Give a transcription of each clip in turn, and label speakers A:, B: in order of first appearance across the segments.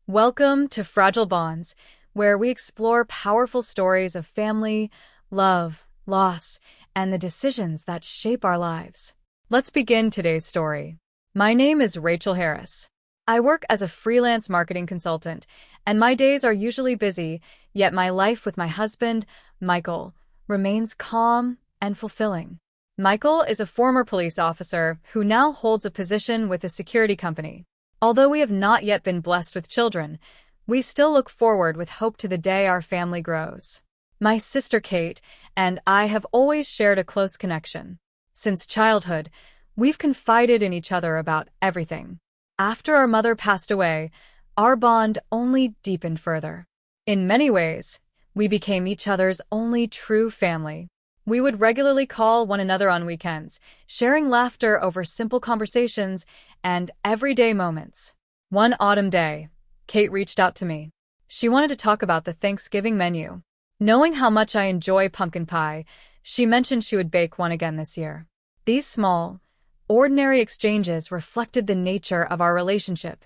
A: Welcome to Fragile Bonds, where we explore powerful stories of family, love, loss, and the decisions that shape our lives. Let's begin today's story. My name is Rachel Harris. I work as a freelance marketing consultant, and my days are usually busy, yet my life with my husband, Michael, remains calm and fulfilling. Michael is a former police officer who now holds a position with a security company. Although we have not yet been blessed with children, we still look forward with hope to the day our family grows. My sister Kate and I have always shared a close connection. Since childhood, we've confided in each other about everything. After our mother passed away, our bond only deepened further. In many ways, we became each other's only true family. We would regularly call one another on weekends, sharing laughter over simple conversations and everyday moments. One autumn day, Kate reached out to me. She wanted to talk about the Thanksgiving menu. Knowing how much I enjoy pumpkin pie, she mentioned she would bake one again this year. These small, ordinary exchanges reflected the nature of our relationship: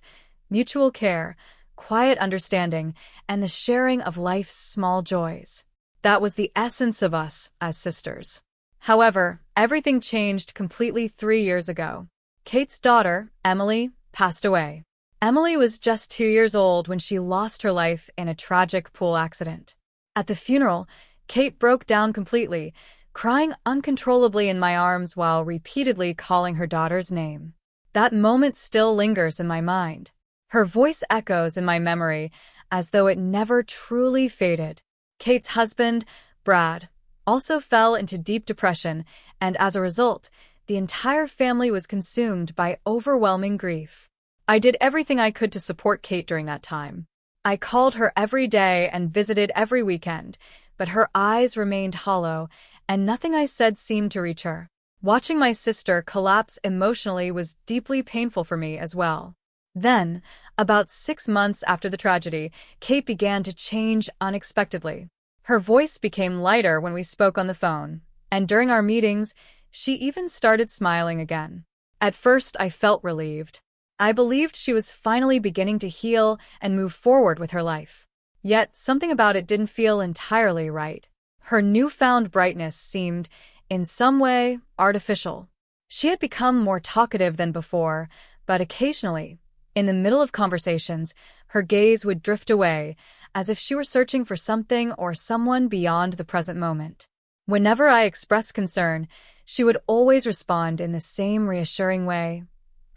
A: mutual care, quiet understanding, and the sharing of life's small joys. That was the essence of us as sisters. However, everything changed completely 3 years ago. Kate's daughter, Emily, passed away. Emily was just 2 years old when she lost her life in a tragic pool accident. At the funeral, Kate broke down completely, crying uncontrollably in my arms while repeatedly calling her daughter's name. That moment still lingers in my mind. Her voice echoes in my memory as though it never truly faded. Kate's husband, Brad, also fell into deep depression, and as a result, the entire family was consumed by overwhelming grief. I did everything I could to support Kate during that time. I called her every day and visited every weekend, but her eyes remained hollow, and nothing I said seemed to reach her. Watching my sister collapse emotionally was deeply painful for me as well. Then, about 6 months after the tragedy, Kate began to change unexpectedly. Her voice became lighter when we spoke on the phone, and during our meetings, she even started smiling again. At first, I felt relieved. I believed she was finally beginning to heal and move forward with her life. Yet, something about it didn't feel entirely right. Her newfound brightness seemed, in some way, artificial. She had become more talkative than before, but occasionally, in the middle of conversations, her gaze would drift away, as if she were searching for something or someone beyond the present moment. Whenever I expressed concern, she would always respond in the same reassuring way: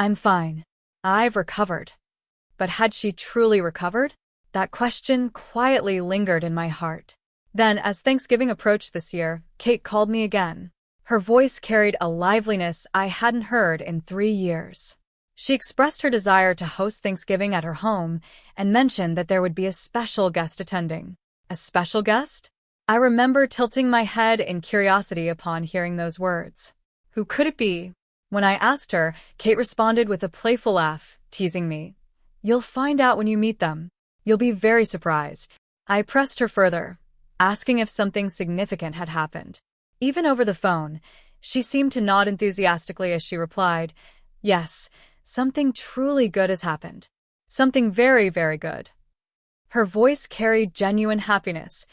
A: "I'm fine. I've recovered." But had she truly recovered? That question quietly lingered in my heart. Then, as Thanksgiving approached this year, Kate called me again. Her voice carried a liveliness I hadn't heard in 3 years. She expressed her desire to host Thanksgiving at her home and mentioned that there would be a special guest attending. A special guest? I remember tilting my head in curiosity upon hearing those words. Who could it be? When I asked her, Kate responded with a playful laugh, teasing me. "You'll find out when you meet them. You'll be very surprised." I pressed her further, asking if something significant had happened. Even over the phone, she seemed to nod enthusiastically as she replied, "Yes, something truly good has happened. Something very, very good." Her voice carried genuine happiness,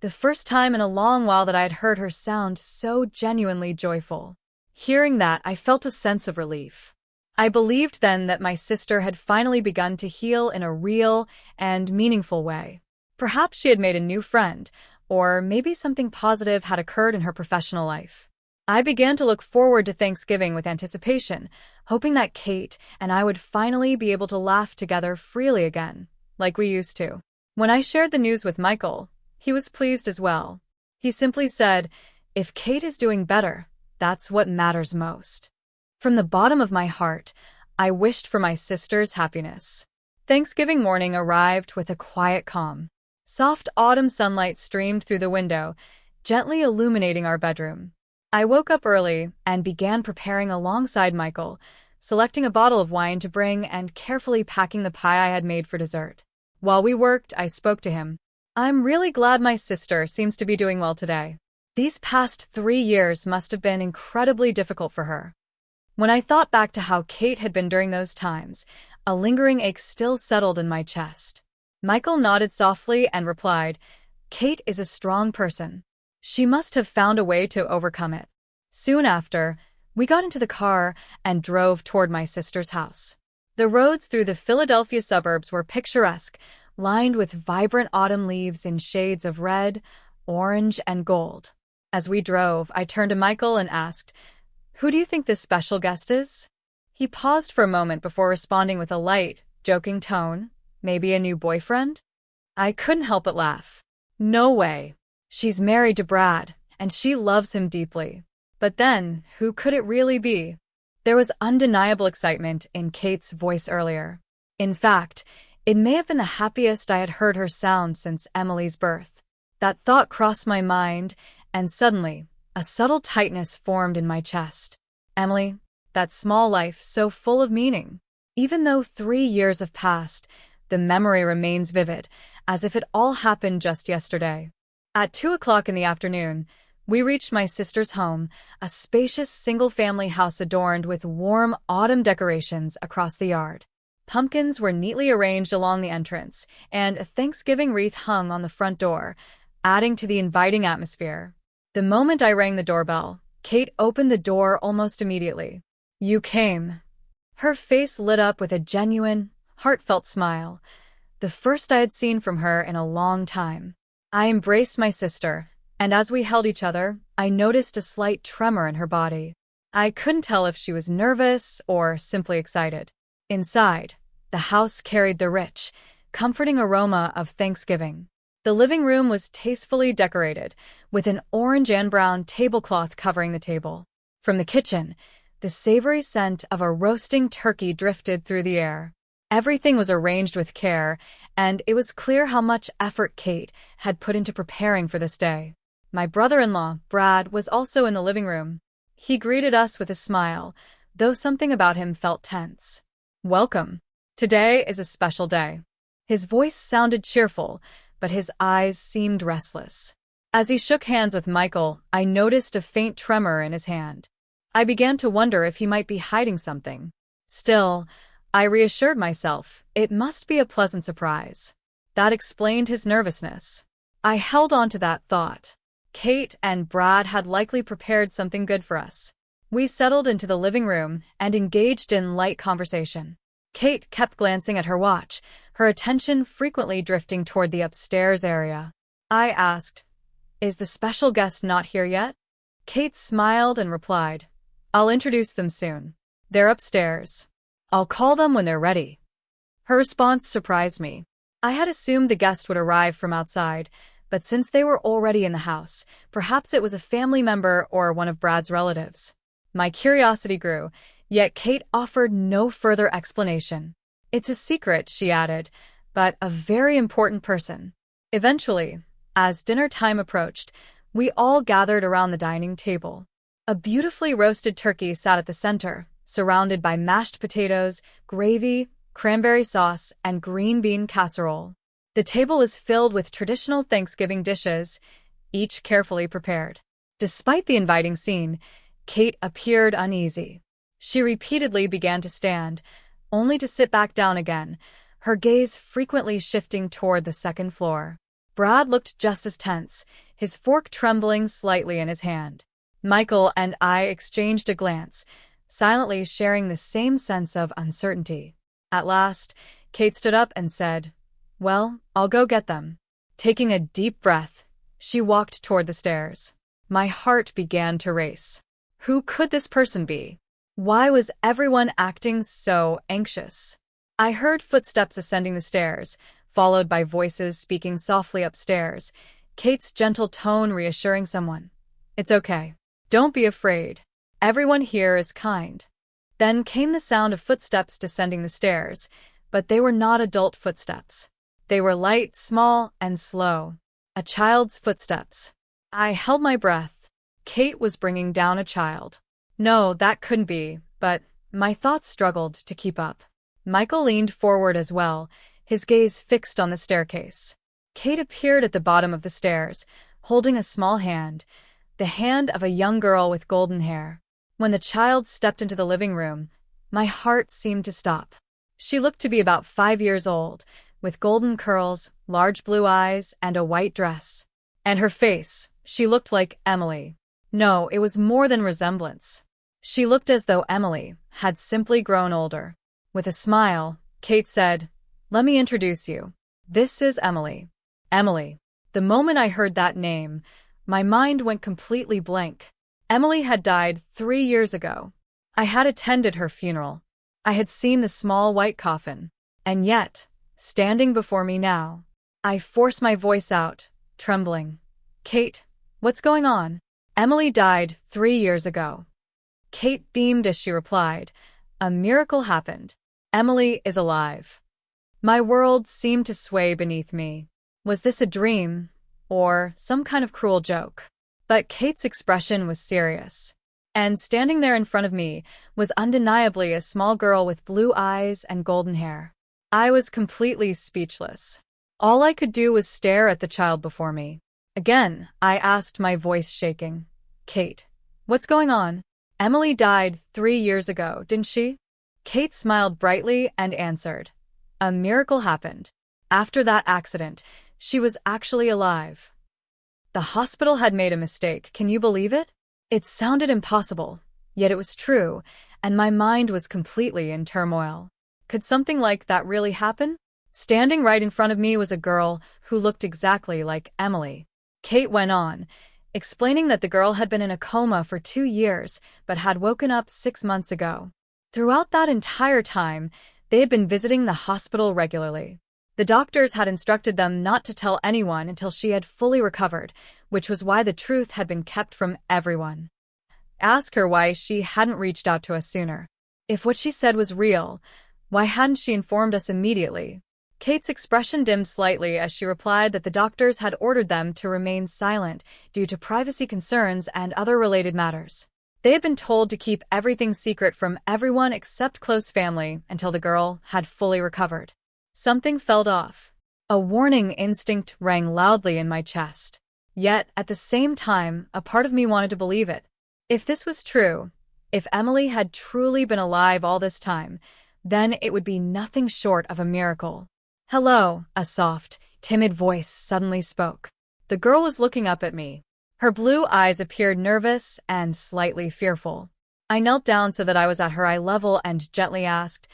A: the first time in a long while that I had heard her sound so genuinely joyful. Hearing that, I felt a sense of relief. I believed then that my sister had finally begun to heal in a real and meaningful way. Perhaps she had made a new friend, or maybe something positive had occurred in her professional life. I began to look forward to Thanksgiving with anticipation, hoping that Kate and I would finally be able to laugh together freely again, like we used to. When I shared the news with Michael, he was pleased as well. He simply said, "If Kate is doing better, that's what matters most." From the bottom of my heart, I wished for my sister's happiness. Thanksgiving morning arrived with a quiet calm. Soft autumn sunlight streamed through the window, gently illuminating our bedroom. I woke up early and began preparing alongside Michael, selecting a bottle of wine to bring and carefully packing the pie I had made for dessert. While we worked, I spoke to him. "I'm really glad my sister seems to be doing well today. These past 3 years must have been incredibly difficult for her." When I thought back to how Kate had been during those times, A lingering ache still settled in my chest. Michael nodded softly and replied, "Kate is a strong person. She must have found a way to overcome it." Soon after, we got into the car and drove toward my sister's house. The roads through the Philadelphia suburbs were picturesque, lined with vibrant autumn leaves in shades of red, orange, and gold. As we drove, I turned to Michael and asked, "Who do you think this special guest is?" He paused for a moment before responding with a light, joking tone. "Maybe a new boyfriend?" I couldn't help but laugh. "No way. She's married to Brad, and she loves him deeply." But then, who could it really be? There was undeniable excitement in Kate's voice earlier. In fact, it may have been the happiest I had heard her sound since Emily's birth. That thought crossed my mind, and suddenly, a subtle tightness formed in my chest. Emily, that small life so full of meaning. Even though 3 years have passed, the memory remains vivid, as if it all happened just yesterday. At 2 o'clock in the afternoon, we reached my sister's home, a spacious single-family house adorned with warm autumn decorations across the yard. Pumpkins were neatly arranged along the entrance, and a Thanksgiving wreath hung on the front door, adding to the inviting atmosphere. The moment I rang the doorbell, Kate opened the door almost immediately. "You came." Her face lit up with a genuine, heartfelt smile, the first I had seen from her in a long time. I embraced my sister, and as we held each other, I noticed a slight tremor in her body. I couldn't tell if she was nervous or simply excited. Inside, the house carried the rich, comforting aroma of Thanksgiving. The living room was tastefully decorated, with an orange and brown tablecloth covering the table. From the kitchen, the savory scent of a roasting turkey drifted through the air. Everything was arranged with care, and it was clear how much effort Kate had put into preparing for this day. My brother-in-law, Brad, was also in the living room. He greeted us with a smile, though something about him felt tense. "Welcome. Today is a special day." His voice sounded cheerful, but his eyes seemed restless. As he shook hands with Michael, I noticed a faint tremor in his hand. I began to wonder if he might be hiding something. Still, I reassured myself it must be a pleasant surprise. That explained his nervousness. I held on to that thought. Kate and Brad had likely prepared something good for us. We settled into the living room and engaged in light conversation. Kate kept glancing at her watch, her attention frequently drifting toward the upstairs area. I asked, "Is the special guest not here yet?" Kate smiled and replied, "I'll introduce them soon. They're upstairs. I'll call them when they're ready." Her response surprised me. I had assumed the guest would arrive from outside, but since they were already in the house, perhaps it was a family member or one of Brad's relatives. My curiosity grew, yet Kate offered no further explanation. "It's a secret," she added, "but a very important person." Eventually, as dinner time approached, we all gathered around the dining table. A beautifully roasted turkey sat at the center, surrounded by mashed potatoes, gravy, cranberry sauce, and green bean casserole. The table was filled with traditional Thanksgiving dishes, each carefully prepared. Despite the inviting scene, Kate appeared uneasy. She repeatedly began to stand, only to sit back down again, her gaze frequently shifting toward the second floor. Brad looked just as tense, his fork trembling slightly in his hand. Michael and I exchanged a glance, silently sharing the same sense of uncertainty. At last, Kate stood up and said, "Well, I'll go get them." Taking a deep breath, she walked toward the stairs. My heart began to race. Who could this person be? Why was everyone acting so anxious? I heard footsteps ascending the stairs, followed by voices speaking softly upstairs, Kate's gentle tone reassuring someone. "It's okay. Don't be afraid. Everyone here is kind." Then came the sound of footsteps descending the stairs, but they were not adult footsteps. They were light, small, and slow. A child's footsteps. I held my breath. Kate was bringing down a child. No, that couldn't be, but my thoughts struggled to keep up. Michael leaned forward as well, his gaze fixed on the staircase. Kate appeared at the bottom of the stairs, holding a small hand, the hand of a young girl with golden hair. When the child stepped into the living room, my heart seemed to stop. She looked to be about 5 years old, with golden curls, large blue eyes, and a white dress. And her face, she looked like Emily. No, it was more than resemblance. She looked as though Emily had simply grown older. With a smile, Kate said, "Let me introduce you. This is Emily." Emily. The moment I heard that name, my mind went completely blank. Emily had died 3 years ago. I had attended her funeral. I had seen the small white coffin. And yet, standing before me now, I forced my voice out, trembling. "Kate, what's going on?" "Emily died 3 years ago." Kate beamed as she replied, "A miracle happened. Emily is alive." My world seemed to sway beneath me. Was this a dream, or some kind of cruel joke? But Kate's expression was serious. And standing there in front of me was undeniably a small girl with blue eyes and golden hair. I was completely speechless. All I could do was stare at the child before me. Again, I asked, my voice shaking, "Kate, what's going on? Emily died 3 years ago, didn't she?" Kate smiled brightly and answered, "A miracle happened. After that accident, she was actually alive." The hospital had made a mistake, can you believe it? It sounded impossible, yet it was true, and my mind was completely in turmoil. Could something like that really happen? Standing right in front of me was a girl who looked exactly like Emily. Kate went on, explaining that the girl had been in a coma for 2 years, but had woken up 6 months ago. Throughout that entire time, they had been visiting the hospital regularly. The doctors had instructed them not to tell anyone until she had fully recovered, which was why the truth had been kept from everyone. Ask her why she hadn't reached out to us sooner. If what she said was real, why hadn't she informed us immediately? Kate's expression dimmed slightly as she replied that the doctors had ordered them to remain silent due to privacy concerns and other related matters. They had been told to keep everything secret from everyone except close family until the girl had fully recovered. Something felt off. A warning instinct rang loudly in my chest. Yet, at the same time, a part of me wanted to believe it. If this was true, if Emily had truly been alive all this time, then it would be nothing short of a miracle. "Hello," a soft, timid voice suddenly spoke. The girl was looking up at me. Her blue eyes appeared nervous and slightly fearful. I knelt down so that I was at her eye level and gently asked,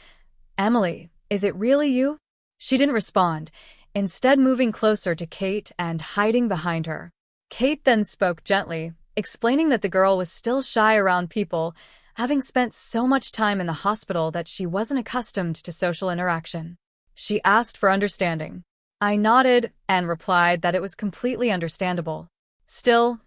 A: "Emily, is it really you?" She didn't respond, instead moving closer to Kate and hiding behind her. Kate then spoke gently, explaining that the girl was still shy around people, having spent so much time in the hospital that she wasn't accustomed to social interaction. She asked for understanding. I nodded and replied that it was completely understandable. Still,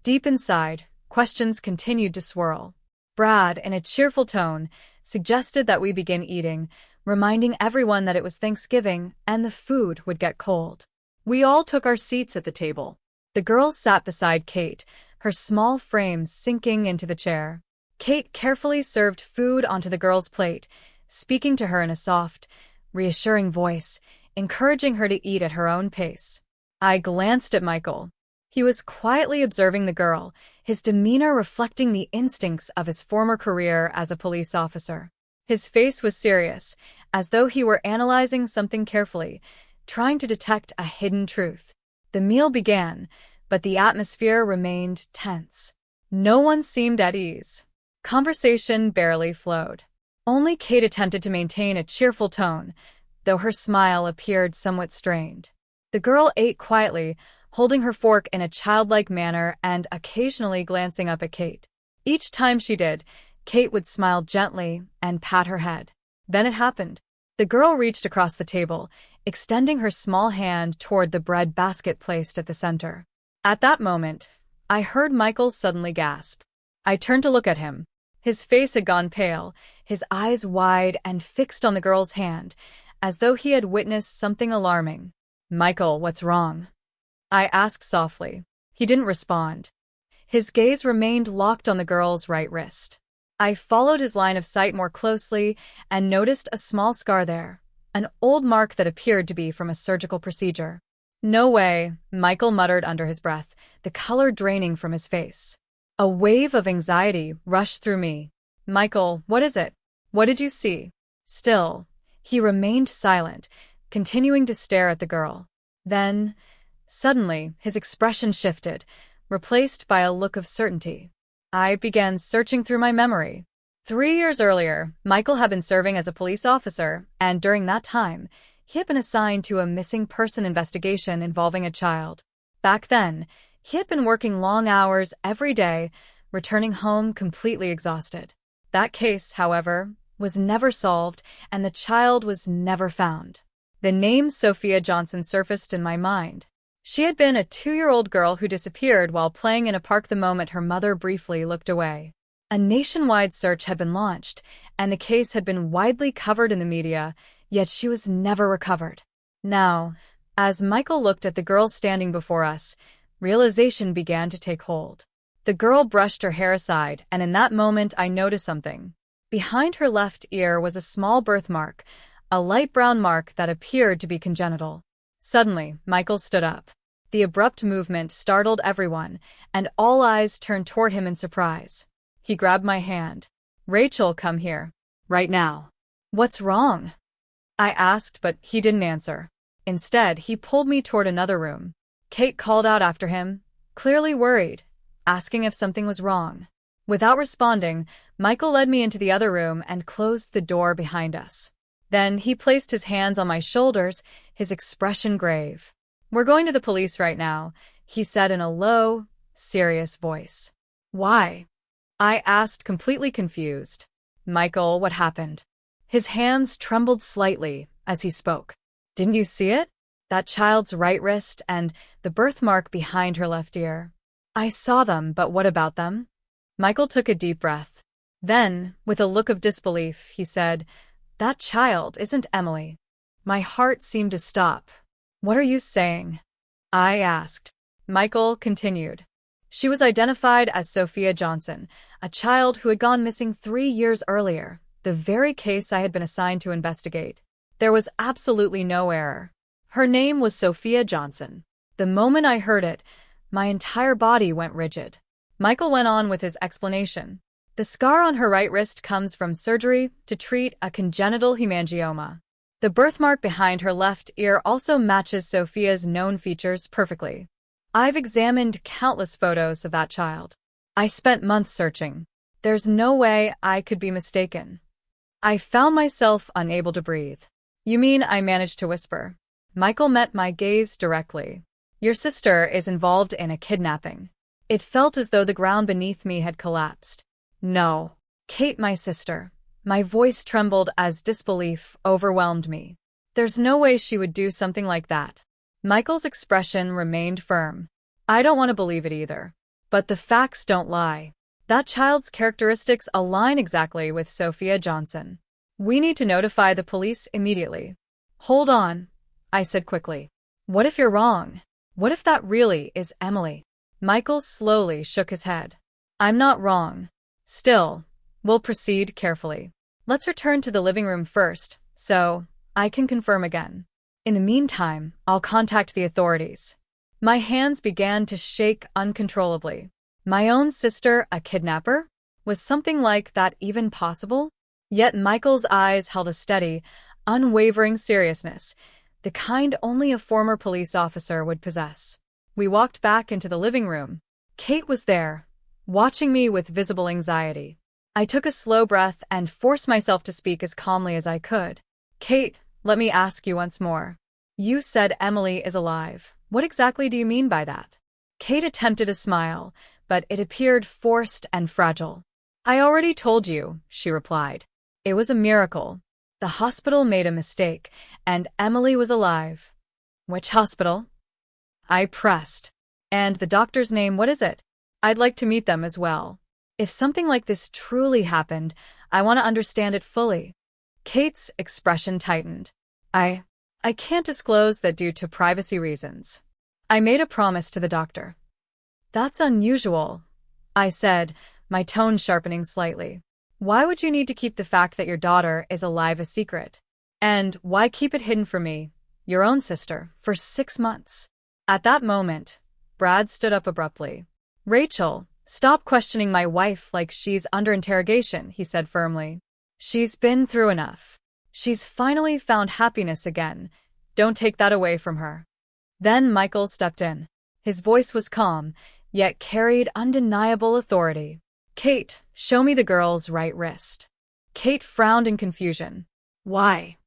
A: deep inside, questions continued to swirl. Brad, in a cheerful tone, suggested that we begin eating, reminding everyone that it was Thanksgiving and the food would get cold. We all took our seats at the table. The girl sat beside Kate, her small frame sinking into the chair. Kate carefully served food onto the girl's plate, speaking to her in a soft, reassuring voice, encouraging her to eat at her own pace. I glanced at Michael. He was quietly observing the girl, his demeanor reflecting the instincts of his former career as a police officer. His face was serious, as though he were analyzing something carefully, trying to detect a hidden truth. The meal began, but the atmosphere remained tense. No one seemed at ease. Conversation barely flowed. Only Kate attempted to maintain a cheerful tone, though her smile appeared somewhat strained. The girl ate quietly, holding her fork in a childlike manner and occasionally glancing up at Kate. Each time she did, Kate would smile gently and pat her head. Then it happened. The girl reached across the table, extending her small hand toward the bread basket placed at the center. At that moment, I heard Michael suddenly gasp. I turned to look at him. His face had gone pale, his eyes wide and fixed on the girl's hand, as though he had witnessed something alarming. "Michael, what's wrong?" I asked softly. He didn't respond. His gaze remained locked on the girl's right wrist. I followed his line of sight more closely and noticed a small scar there, an old mark that appeared to be from a surgical procedure. "No way," Michael muttered under his breath, the color draining from his face. A wave of anxiety rushed through me. "Michael, what is it? What did you see?" Still, He remained silent, continuing to stare at the girl. Then, suddenly, his expression shifted, replaced by a look of certainty. I began searching through my memory. 3 years earlier, Michael had been serving as a police officer, and during that time, he had been assigned to a missing person investigation involving a child. Back then, he had been working long hours every day, returning home completely exhausted. That case, however, was never solved, and the child was never found. The name Sophia Johnson surfaced in my mind. She had been a 2-year-old girl who disappeared while playing in a park the moment her mother briefly looked away. A nationwide search had been launched, and the case had been widely covered in the media, yet she was never recovered. Now, as Michael looked at the girl standing before us, realization began to take hold. The girl brushed her hair aside, and in that moment I noticed something. Behind her left ear was a small birthmark, a light brown mark that appeared to be congenital. Suddenly, Michael stood up. The abrupt movement startled everyone, and all eyes turned toward him in surprise. He grabbed my hand. "Rachel, come here. Right now." "What's wrong?" I asked, but he didn't answer. Instead, he pulled me toward another room. Kate called out after him, clearly worried, asking if something was wrong. Without responding, Michael led me into the other room and closed the door behind us. Then he placed his hands on my shoulders, his expression grave. "We're going to the police right now," he said in a low, serious voice. "Why?" I asked, completely confused. "Michael, what happened?" His hands trembled slightly as he spoke. "Didn't you see it? That child's right wrist and the birthmark behind her left ear." "I saw them, but what about them?" Michael took a deep breath. Then, with a look of disbelief, he said, "That child isn't Emily." My heart seemed to stop. "What are you saying?" I asked. Michael continued. "She was identified as Sophia Johnson, a child who had gone missing 3 years earlier, the very case I had been assigned to investigate. There was absolutely no error. Her name was Sophia Johnson." The moment I heard it, my entire body went rigid. Michael went on with his explanation. "The scar on her right wrist comes from surgery to treat a congenital hemangioma. The birthmark behind her left ear also matches Sophia's known features perfectly. I've examined countless photos of that child. I spent months searching. There's no way I could be mistaken." I found myself unable to breathe. "You mean," I managed to whisper. Michael met my gaze directly. "Your sister is involved in a kidnapping." It felt as though the ground beneath me had collapsed. "No. Kate, my sister." My voice trembled as disbelief overwhelmed me. "There's no way she would do something like that." Michael's expression remained firm. "I don't want to believe it either. But the facts don't lie. That child's characteristics align exactly with Sophia Johnson. We need to notify the police immediately." "Hold on," I said quickly. "What if you're wrong? What if that really is Emily?" Michael slowly shook his head. "I'm not wrong. Still, we'll proceed carefully. Let's return to the living room first, so I can confirm again. In the meantime, I'll contact the authorities." My hands began to shake uncontrollably. My own sister, a kidnapper? Was something like that even possible? Yet Michael's eyes held a steady, unwavering seriousness, the kind only a former police officer would possess. We walked back into the living room. Kate was there, watching me with visible anxiety. I took a slow breath and forced myself to speak as calmly as I could. "Kate, let me ask you once more. You said Emily is alive. What exactly do you mean by that?" Kate attempted a smile, but it appeared forced and fragile. "I already told you," she replied. "It was a miracle. The hospital made a mistake, and Emily was alive." "Which hospital?" I pressed. "And the doctor's name, what is it? I'd like to meet them as well. If something like this truly happened, I want to understand it fully." Kate's expression tightened. I can't disclose that due to privacy reasons. I made a promise to the doctor." "That's unusual," I said, my tone sharpening slightly. "Why would you need to keep the fact that your daughter is alive a secret? And why keep it hidden from me, your own sister, for 6 months?" At that moment, Brad stood up abruptly. "Rachel, stop questioning my wife like she's under interrogation," he said firmly. "She's been through enough. She's finally found happiness again. Don't take that away from her. Then Michael stepped in. His voice was calm, yet carried undeniable authority. Kate, show me the girl's right wrist. Kate frowned in confusion. Why?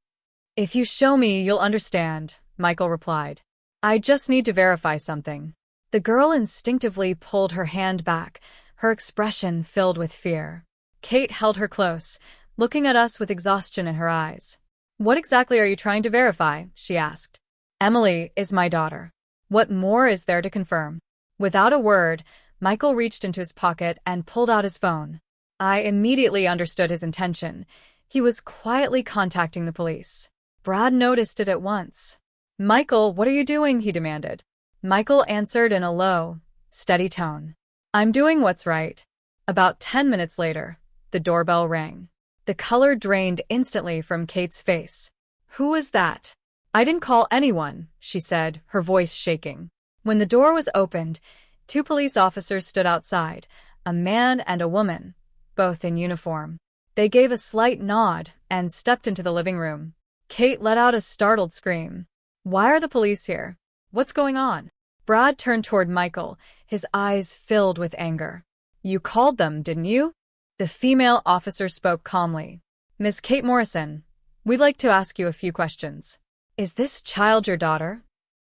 A: If you show me, you'll understand, Michael replied. I just need to verify something. The girl instinctively pulled her hand back, her expression filled with fear. Kate held her close, looking at us with exhaustion in her eyes. What exactly are you trying to verify? She asked. Emily is my daughter. What more is there to confirm? Without a word, Michael reached into his pocket and pulled out his phone. I immediately understood his intention. He was quietly contacting the police. Brad noticed it at once. Michael, what are you doing? He demanded. Michael answered in a low, steady tone. I'm doing what's right. About 10 minutes later, the doorbell rang. The color drained instantly from Kate's face. Who was that? I didn't call anyone, she said, her voice shaking. When the door was opened, 2 police officers stood outside, a man and a woman, both in uniform. They gave a slight nod and stepped into the living room. Kate let out a startled scream. Why are the police here? What's going on? Brad turned toward Michael, his eyes filled with anger. You called them, didn't you? The female officer spoke calmly. Miss Kate Morrison, we'd like to ask you a few questions. Is this child your daughter?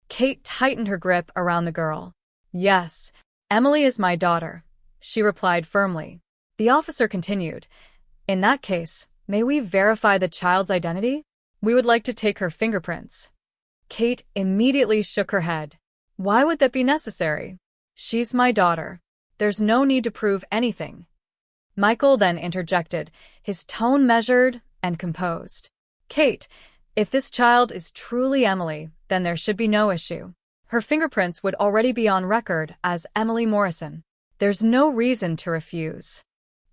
A: Kate tightened her grip around the girl. Yes, Emily is my daughter, she replied firmly. The officer continued. In that case, may we verify the child's identity? We would like to take her fingerprints. Kate immediately shook her head. Why would that be necessary? She's my daughter. There's no need to prove anything. Michael then interjected, his tone measured and composed. Kate, if this child is truly Emily, then there should be no issue. Her fingerprints would already be on record as Emily Morrison. There's no reason to refuse.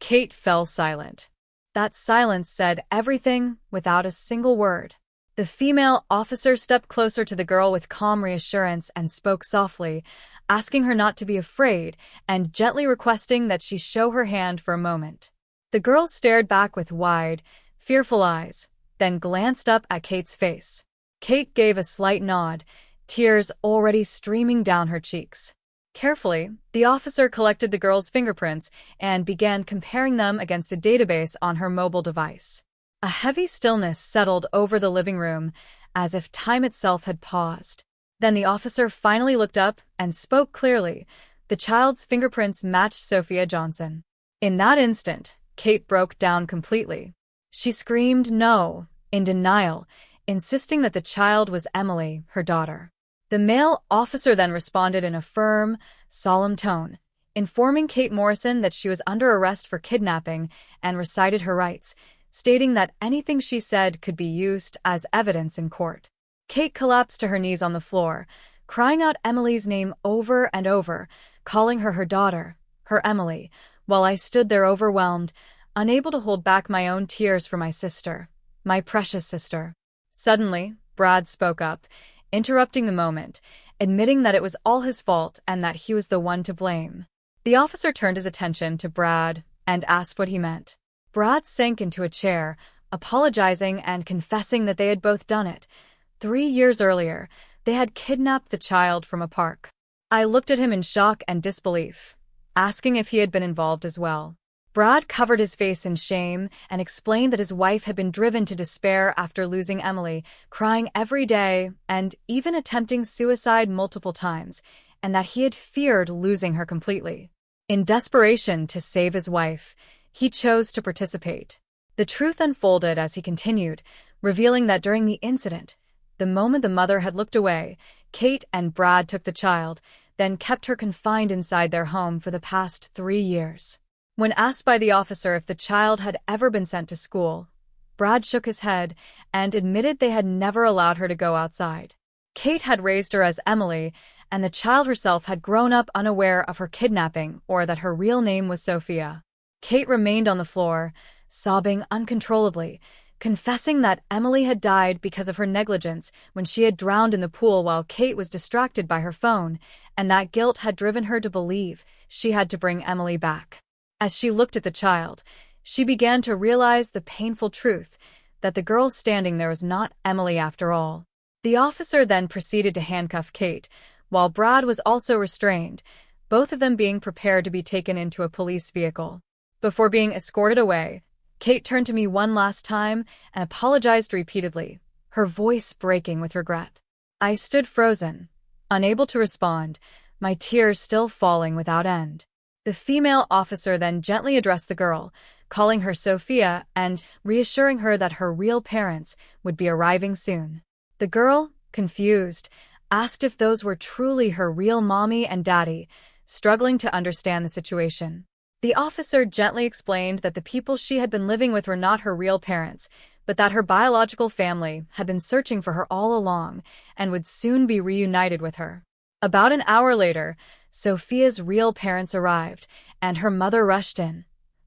A: Kate fell silent. That silence said everything without a single word. The female officer stepped closer to the girl with calm reassurance and spoke softly, asking her not to be afraid and gently requesting that she show her hand for a moment. The girl stared back with wide, fearful eyes, then glanced up at Kate's face. Kate gave a slight nod, tears already streaming down her cheeks. Carefully, the officer collected the girl's fingerprints and began comparing them against a database on her mobile device. A heavy stillness settled over the living room, as if time itself had paused. Then the officer finally looked up and spoke clearly. The child's fingerprints matched Sophia Johnson. In that instant, Kate broke down completely. She screamed no, in denial, insisting that the child was Emily, her daughter. The male officer then responded in a firm, solemn tone, informing Kate Morrison that she was under arrest for kidnapping and recited her rights, stating that anything she said could be used as evidence in court. Kate collapsed to her knees on the floor, crying out Emily's name over and over, calling her daughter, her Emily, while I stood there overwhelmed, unable to hold back my own tears for my sister, my precious sister. Suddenly, Brad spoke up, interrupting the moment, admitting that it was all his fault and that he was the one to blame. The officer turned his attention to Brad and asked what he meant. Brad sank into a chair, apologizing and confessing that they had both done it. 3 years earlier, they had kidnapped the child from a park. I looked at him in shock and disbelief, asking if he had been involved as well. Brad covered his face in shame and explained that his wife had been driven to despair after losing Emily, crying every day and even attempting suicide multiple times, and that he had feared losing her completely. In desperation to save his wife, he chose to participate. The truth unfolded as he continued, revealing that during the incident, the moment the mother had looked away, Kate and Brad took the child, then kept her confined inside their home for the past 3 years. When asked by the officer if the child had ever been sent to school, Brad shook his head and admitted they had never allowed her to go outside. Kate had raised her as Emily, and the child herself had grown up unaware of her kidnapping or that her real name was Sophia. Kate remained on the floor, sobbing uncontrollably, confessing that Emily had died because of her negligence when she had drowned in the pool while Kate was distracted by her phone, and that guilt had driven her to believe she had to bring Emily back. As she looked at the child, she began to realize the painful truth that the girl standing there was not Emily after all. The officer then proceeded to handcuff Kate, while Brad was also restrained, both of them being prepared to be taken into a police vehicle. Before being escorted away, Kate turned to me one last time and apologized repeatedly, her voice breaking with regret. I stood frozen, unable to respond, my tears still falling without end. The female officer then gently addressed the girl, calling her Sophia and reassuring her that her real parents would be arriving soon. The girl, confused, asked if those were truly her real mommy and daddy, struggling to understand the situation. The officer gently explained that the people she had been living with were not her real parents, but that her biological family had been searching for her all along and would soon be reunited with her. About an hour later, Sophia's real parents arrived, and her mother rushed in.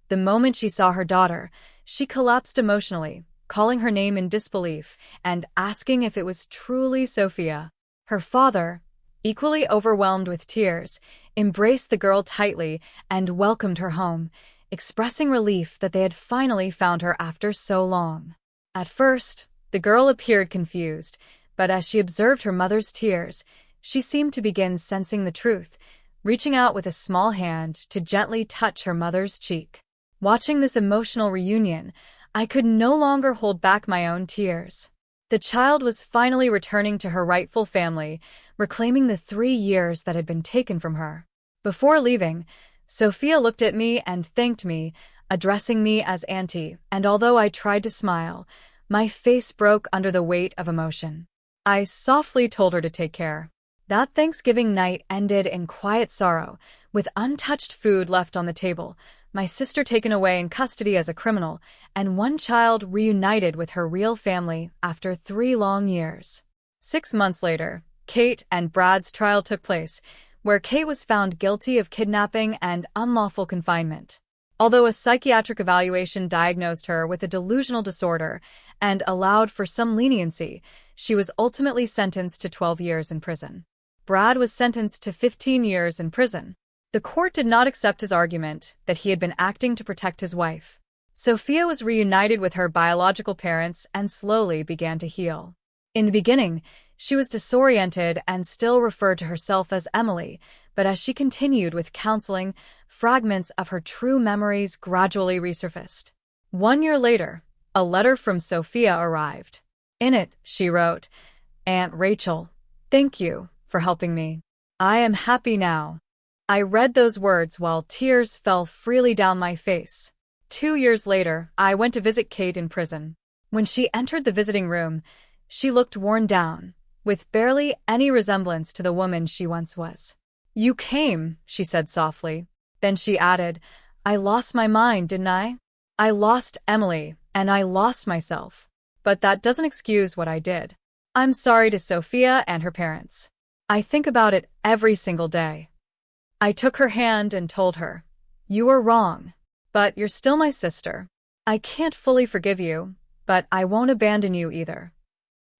A: The moment she saw her daughter, she collapsed emotionally, calling her name in disbelief and asking if it was truly Sophia. Her father, equally overwhelmed with tears, embraced the girl tightly and welcomed her home, expressing relief that they had finally found her after so long. At first, the girl appeared confused, but as she observed her mother's tears, she seemed to begin sensing the truth, reaching out with a small hand to gently touch her mother's cheek. Watching this emotional reunion, I could no longer hold back my own tears. The child was finally returning to her rightful family, reclaiming the 3 years that had been taken from her. Before leaving, Sophia looked at me and thanked me, addressing me as Auntie, and although I tried to smile, my face broke under the weight of emotion. I softly told her to take care. That Thanksgiving night ended in quiet sorrow, with untouched food left on the table, my sister taken away in custody as a criminal, and one child reunited with her real family after 3 long years. 6 months later, Kate and Brad's trial took place, where Kate was found guilty of kidnapping and unlawful confinement. Although a psychiatric evaluation diagnosed her with a delusional disorder and allowed for some leniency, she was ultimately sentenced to 12 years in prison. Brad was sentenced to 15 years in prison. The court did not accept his argument that he had been acting to protect his wife. Sophia was reunited with her biological parents and slowly began to heal. In the beginning, she was disoriented and still referred to herself as Emily, but as she continued with counseling, fragments of her true memories gradually resurfaced. 1 year later, a letter from Sophia arrived. In it, she wrote, "Aunt Rachel, thank you for helping me. I am happy now." I read those words while tears fell freely down my face. 2 years later, I went to visit Kate in prison. When she entered the visiting room, she looked worn down, with barely any resemblance to the woman she once was. "You came," she said softly. Then she added, "I lost my mind, didn't I? I lost Emily, and I lost myself. But that doesn't excuse what I did. I'm sorry to Sophia and her parents. I think about it every single day." I took her hand and told her, "You were wrong, but you're still my sister. I can't fully forgive you, but I won't abandon you either."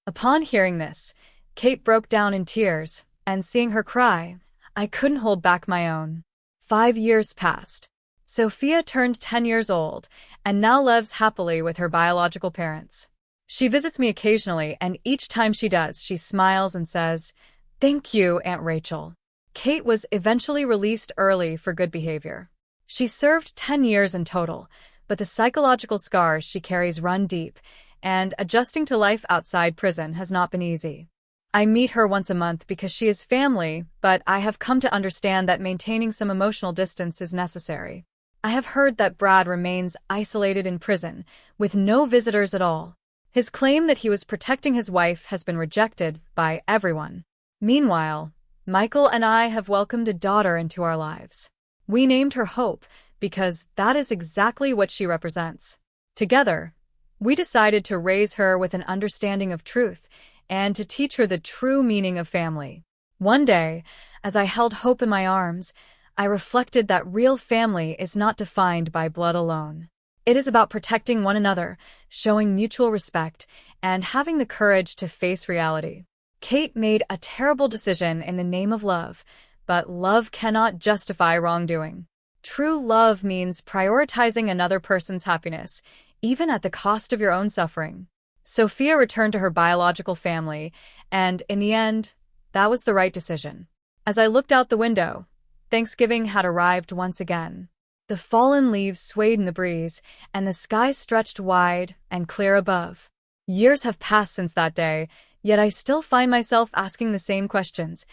A: Upon hearing this, Kate broke down in tears, and seeing her cry, I couldn't hold back my own. 5 years passed. Sophia turned 10 years old, and now lives happily with her biological parents. She visits me occasionally, and each time she does, she smiles and says, "Thank you, Aunt Rachel." Kate was eventually released early for good behavior. She served 10 years in total, but the psychological scars she carries run deep, and adjusting to life outside prison has not been easy. I meet her once a month because she is family, but I have come to understand that maintaining some emotional distance is necessary. I have heard that Brad remains isolated in prison, with no visitors at all. His claim that he was protecting his wife has been rejected by everyone. Meanwhile, Michael and I have welcomed a daughter into our lives. We named her Hope because that is exactly what she represents. Together, we decided to raise her with an understanding of truth and to teach her the true meaning of family. One day, as I held Hope in my arms, I reflected that real family is not defined by blood alone. It is about protecting one another, showing mutual respect, and having the courage to face reality. Kate made a terrible decision in the name of love, but love cannot justify wrongdoing. True love means prioritizing another person's happiness, even at the cost of your own suffering. Sophia returned to her biological family, and in the end, that was the right decision. As I looked out the window, Thanksgiving had arrived once again. The fallen leaves swayed in the breeze, and the sky stretched wide and clear above. Years have passed since that day, yet I still find myself asking the same questions.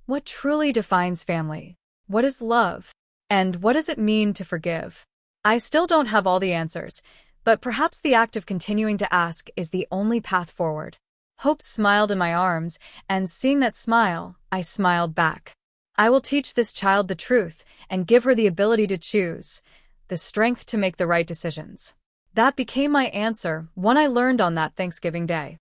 A: What truly defines family? What is love? And what does it mean to forgive? I still don't have all the answers, but perhaps the act of continuing to ask is the only path forward. Hope smiled in my arms, and seeing that smile, I smiled back. I will teach this child the truth and give her the ability to choose, the strength to make the right decisions. That became my answer when I learned on that Thanksgiving Day.